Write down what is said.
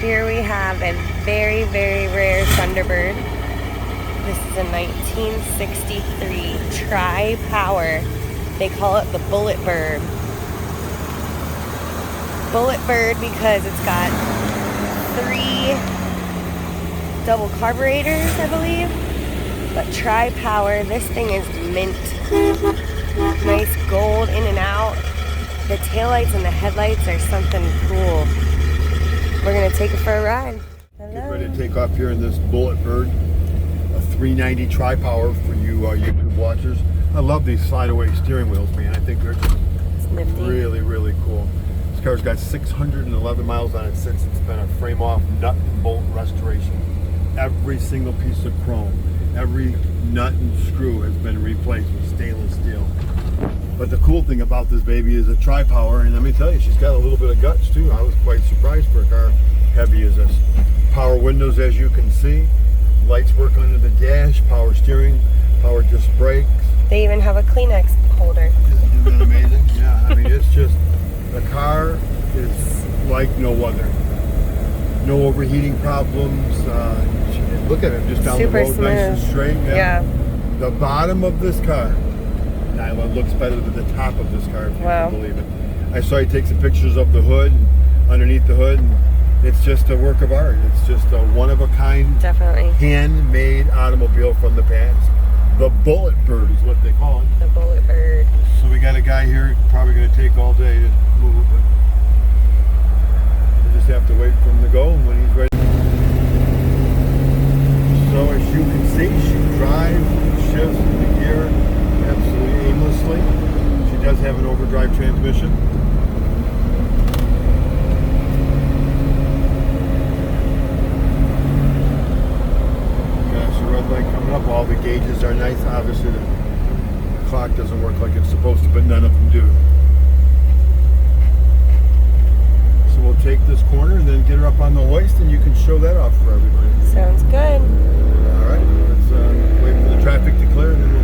Here we have a very, very rare Thunderbird. This is a 1963 tri-power. They call it the Bullet Bird. Bullet Bird because it's got 3 double carburetors, I believe. But tri-power, this thing is mint. Nice gold in and out. The taillights and the headlights are something cool. We're gonna take it for a ride. Hello. Get ready to take off here in this Bullet Bird, a 390 tri-power for you YouTube watchers. I love these slide-away steering wheels, man. I think they're just really, really cool. This car's got 611 miles on it since it's been a frame-off nut and bolt restoration. Every single piece of chrome, every nut and screw has been replaced with stainless steel. But the cool thing about this baby is a tri-power, and let me tell you, she's got a little bit of guts too. I was quite surprised for a car heavy as this. Power windows, as you can see. Lights work under the dash, power steering, power disc brakes. They even have a Kleenex holder. Isn't that amazing? Yeah, I mean, it's just, the car is like no other. No overheating problems. Look at it, just down the road, nice and straight. Yeah. The bottom of this car, Nyla, looks better than the top of this car, if you can believe it. I saw you take some pictures of the hood, and underneath the hood, and it's just a work of art. It's just a one-of-a-kind, handmade automobile from the past. The Bullet Bird is what they call it. The Bullet Bird. So we got a guy here, probably going to take all day to move it, but we just have to wait for him to go, and when he's ready. So as you can see, she drives, shifts the gear absolutely aimlessly. She does have an overdrive transmission. Gosh, the red light coming up. All the gauges are nice. Obviously the clock doesn't work like it's supposed to, but none of them do. So we'll take this corner and then get her up on the hoist, and you can show that off for everybody. Sounds good. All right, let's wait for the traffic to clear, and then we'll